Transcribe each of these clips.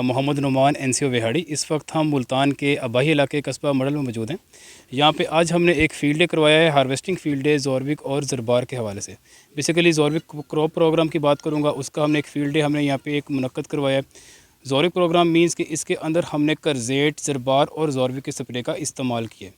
Mohammad Numan NCO Vehari. इस वक्त हम मुल्तान के आबाई इलाके कस्बा मडल में मौजूद हैं। यहाँ पे आज हमने एक फील्ड डे करवाया है, हार्वेस्टिंग फील्ड डे ज़ोरविक और ज़रबार के हवाले से। बेसिकली ज़ोरविक क्रॉप प्रोग्राम की बात करूँगा, उसका हमने एक फील्ड डे हमने यहाँ पे एक मुनक्कद करवाया है। ज़ोरविक प्रोग्राम मीन्स कि इसके अंदर हमने करजेट, ज़रबार और ज़ोरविक के स्प्रे का इस्तेमाल किया।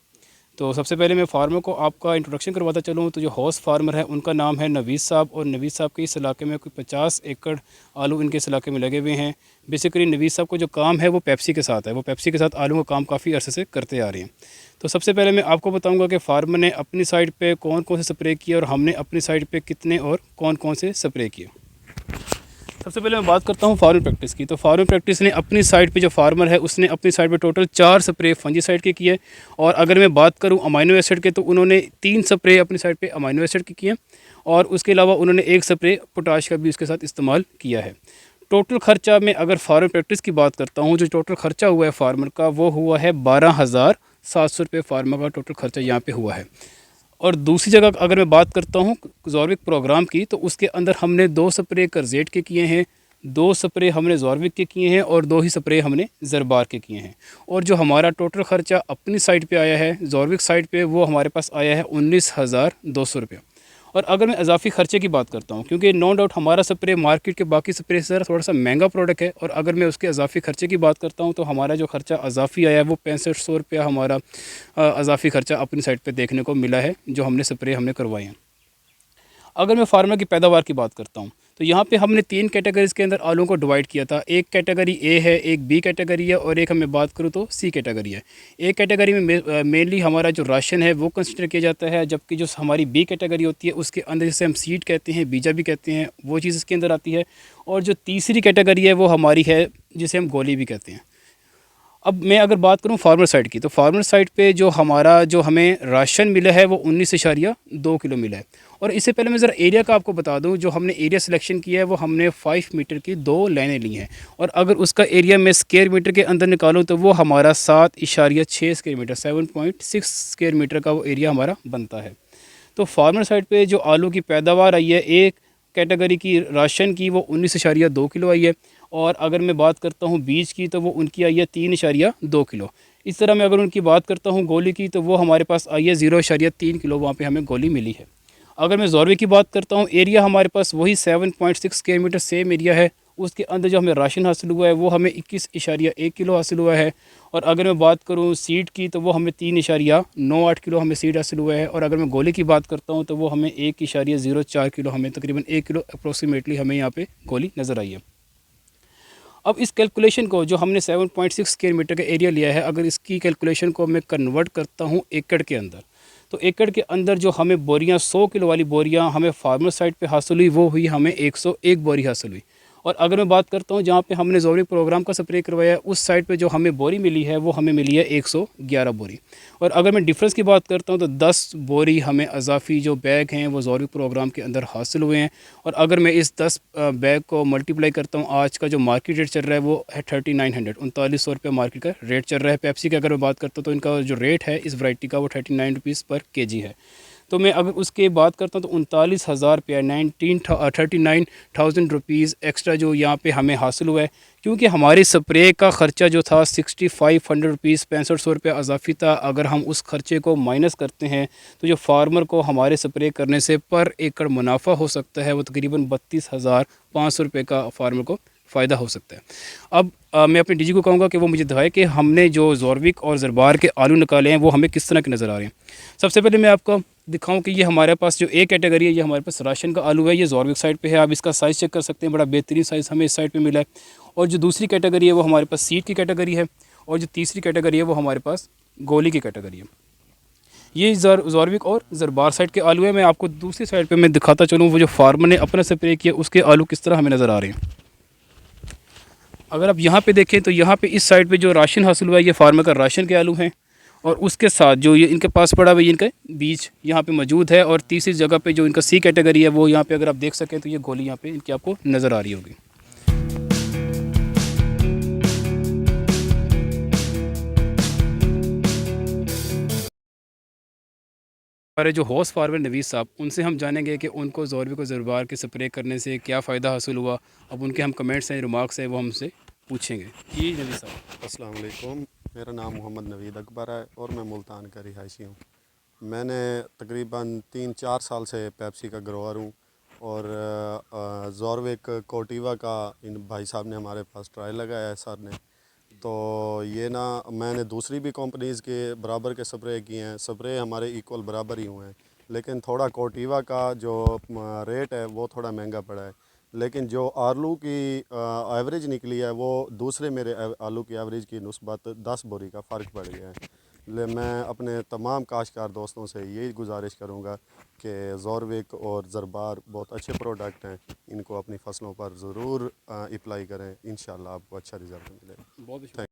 तो सबसे पहले मैं फार्मर को आपका इंट्रोडक्शन करवाता चलूँ तो जो हॉस्ट फार्मर है उनका नाम है नवीद साहब, और नवीद साहब के इस इलाके में कोई 50 एकड़ आलू इनके इस इलाके में लगे हुए हैं। बेसिकली नवीद साहब को जो काम है वो पेप्सी के साथ है, वो पेप्सी के साथ आलू का काम काफ़ी अरसे से करते आ रहे हैं। तो सबसे पहले मैं आपको बताऊँगा कि फार्मर ने अपनी साइड पर कौन कौन से स्प्रे किए और हमने अपनी साइड पर कितने और कौन कौन से स्प्रे किए। सबसे पहले मैं बात करता हूँ फार्मर प्रैक्टिस की। तो फार्मर प्रैक्टिस ने अपनी साइड पे जो फार्मर है उसने अपनी साइड पे टोटल 4 स्प्रे फंजीसाइड के किए। और अगर मैं बात करूँ अमाइनो एसिड के तो उन्होंने 3 स्प्रे अपनी साइड पे अमाइनो एसिड के किए, और उसके अलावा उन्होंने 1 स्प्रे पोटाश का भी उसके साथ इस्तेमाल किया है। टोटल ख़र्चा में अगर फार्मर प्रैक्टिस की बात करता हूँ, जो टोटल ख़र्चा हुआ है फार्मर का वो हुआ है 12,700 रुपये फार्मर का टोटल ख़र्चा यहाँ पर हुआ है। और दूसरी जगह अगर मैं बात करता हूँ ज़ोरविक प्रोग्राम की, तो उसके अंदर हमने 2 स्प्रे करजेट के किए हैं, 2 स्प्रे हमने ज़ोरविक के किए हैं और 2 ही स्प्रे हमने ज़रबार के किए हैं। और जो हमारा टोटल ख़र्चा अपनी साइड पे आया है ज़ोरविक साइड पे, वो हमारे पास आया है 19,200 रुपये। और अगर मैं इजाफी ख़र्चे की बात करता हूँ, क्योंकि नो डाउट हमारा स्प्रे मार्केट के बाकी स्प्रे से थोड़ा सा महंगा प्रोडक्ट है, और अगर मैं उसके इजाफी ख़र्चे की बात करता हूँ तो हमारा जो ख़र्चा इजाफी आया है वो 6500 रुपया हमारा इजाफी ख़र्चा अपनी साइड पे देखने को मिला है, जो हमने स्प्रे हमने करवाए हैं। अगर मैं फार्मर की पैदावार की बात करता हूँ तो यहाँ पे हमने 3 कैटेगरीज़ के अंदर आलू को डिवाइड किया था। एक कैटेगरी ए है, एक बी कैटेगरी है, और एक हमें बात करूँ तो सी कैटेगरी है। ए कैटेगरी में मेनली हमारा जो राशन है वो कंसिडर किया जाता है, जबकि जो हमारी बी कैटेगरी होती है उसके अंदर जिसे हम सीड कहते हैं, बीजा भी कहते हैं, वो चीज़ इसके अंदर आती है। और जो तीसरी कैटेगरी है वो हमारी है जिसे हम गोली भी कहते हैं। अब मैं अगर बात करूं फार्मर साइड की, तो फार्मर साइड पे जो हमें राशन मिला है वो 19.2 किलो मिला है। और इससे पहले मैं ज़रा एरिया का आपको बता दूं, जो हमने एरिया सिलेक्शन किया है वो हमने 5 मीटर की 2 लाइनें ली हैं, और अगर उसका एरिया मैं स्क्वायर मीटर के अंदर निकालूं तो वो हमारा 7.6 स्क्वायर मीटर 7.6 स्क्वायर मीटर का वो एरिया हमारा बनता है। तो फार्मर साइड पर जो आलू की पैदावार आई है एक कैटेगरी की राशन की वो 19.2 किलो आई है, और अगर मैं बात करता हूँ बीज की तो वो उनकी आई है 3.2 किलो। इस तरह मैं अगर उनकी बात करता हूँ गोली की तो वो हमारे पास आई है 0.3 किलो, वहाँ पे हमें गोली मिली है। अगर मैं ज़ोरविक की बात करता हूँ, एरिया हमारे पास वही 7.6 स्क्वायर मीटर सेम एरिया है। उसके अंदर जो हमें राशन हासिल हुआ है वो हमें 21.1 किलो हासिल हुआ है। और अगर मैं बात करूँ सीड की तो वो हमें 3.98 किलो हमें सीड हासिल हुआ है। और अगर मैं गोली की बात करता हूँ तो वो हमें 1.04 किलो, हमें तकरीबन 1 किलो अप्रोक्सीमेटली हमें यहाँ पे गोली नज़र आई है। अब इस कैलकुलेशन को जो हमने 7.6 स्क्वायर मीटर का एरिया लिया है, अगर इसकी कैलकुलेशन को मैं कन्वर्ट करता हूँ एकड़ के अंदर, तो एकड़ के अंदर जो हमें बोरियां 100 किलो वाली बोरियां हमें फार्मर साइड पे हासिल हुई वो हुई हमें 101 बोरी हासिल हुई। और अगर मैं बात करता हूँ जहाँ पे हमने ज़ोरविक प्रोग्राम का स्प्रे करवाया उस साइड पे जो हमें बोरी मिली है वो हमें मिली है 111 बोरी। और अगर मैं डिफरेंस की बात करता हूँ तो 10 बोरी हमें अजाफी जो बैग हैं वो ज़ोरविक प्रोग्राम के अंदर हासिल हुए हैं। और अगर मैं इस 10 बैग को मल्टीप्लाई करता हूँ, आज का जो मार्केट रेट चल रहा है वो है 3900, 3900 रुपये मार्केट का रेट चल रहा है। पेप्सी की अगर मैं बात करता हूँ तो इनका जो रेट है इस वैरायटी का वो 39 रुपीज़ पर केजी है। तो मैं अगर उसके बात करता हूँ तो 39,000 रुपया 39,000 रुपीज़ एक्स्ट्रा जो यहाँ पे हमें हासिल हुआ है, क्योंकि हमारे स्प्रे का ख़र्चा जो था 6500 रुपीज़ 6500 रुपया इजाफी था। अगर हम उस ख़र्चे को माइनस करते हैं तो जो फार्मर को हमारे स्प्रे करने से पर एकड़ मुनाफा हो सकता है वो तकरीबन 32,500 रुपये का फार्मर को फ़ायदा हो सकता है। अब मैं अपने डीजी को कहूँगा कि वो मुझे दिखाए कि हमने जो ज़ोरविक और ज़रबार के आलू निकाले हैं वो हमें किस तरह के नज़र आ रहे हैं। सबसे पहले मैं आपको दिखाऊं कि ये हमारे पास जो ए कैटेगरी है ये हमारे पास राशन का आलू है, ये ज़ोरविक साइड पे है। आप इसका साइज़ चेक कर सकते हैं, बड़ा बेहतरीन साइज़ हमें इस साइड पे मिला है। और जो दूसरी कैटेगरी है वो हमारे पास सीड की कैटेगरी है, और जो तीसरी कैटेगरी है वो हमारे पास गोली की कैटेगरी है। ये ज़ोरविक और ज़रबार साइड के आलू है। मैं आपको दूसरी साइड पर मैं दिखाता चलूँ वो जो फार्मर ने अपना स्प्रे किया उसके आलू किस तरह हमें नज़र आ रहे हैं। अगर आप यहाँ पे देखें तो यहाँ पे इस साइड पे जो राशन हासिल हुआ है ये फार्मर का राशन के आलू हैं, और उसके साथ जो ये इनके पास पड़ा हुआ इनका बीज यहाँ पे मौजूद है। और तीसरी जगह पे जो इनका सी कैटेगरी है वो यहाँ पे अगर आप देख सकें तो ये गोली यहाँ पे इनकी आपको नज़र आ रही होगी। हमारे जो होस्ट फार्मर नवीद साहब, उनसे हम जानेंगे कि उनको ज़ोरविक और ज़रबार के स्प्रे करने से क्या फ़ायदा हासिल हुआ। अब उनके हम कमेंट्स हैं, रिमार्क्स हैं, वो हमसे पूछेंगे। जी नवीद साहब। अस्सलाम वालेकुम। मेरा नाम मोहम्मद नवीद अकबर है और मैं मुल्तान का रिहायशी हूँ। मैंने तकरीबन 3-4 साल से पेप्सी का ग्रोअर हूँ और ज़ॉर्विक कोटिवा का इन भाई साहब ने हमारे पास ट्रायल लगाया है सर ने। तो ये ना मैंने दूसरी भी कंपनीज़ के बराबर के स्प्रे किए हैं, स्प्रे हमारे इक्वल बराबर ही हुए हैं, लेकिन थोड़ा कोटिवा का जो रेट है वो थोड़ा महंगा पड़ा है। लेकिन जो आलू की एवरेज निकली है वो दूसरे मेरे आलू की एवरेज की नस्बत 10 बोरी का फ़र्क पड़ गया है। मैं अपने तमाम काश्तकार दोस्तों से यही गुजारिश करूँगा कि ज़ॉर्विक और ज़रबार बहुत अच्छे प्रोडक्ट हैं, इनको अपनी फसलों पर ज़रूर अप्लाई करें। इंशाल्लाह आपको अच्छा रिज़ल्ट मिलेगा। बहुत थैंक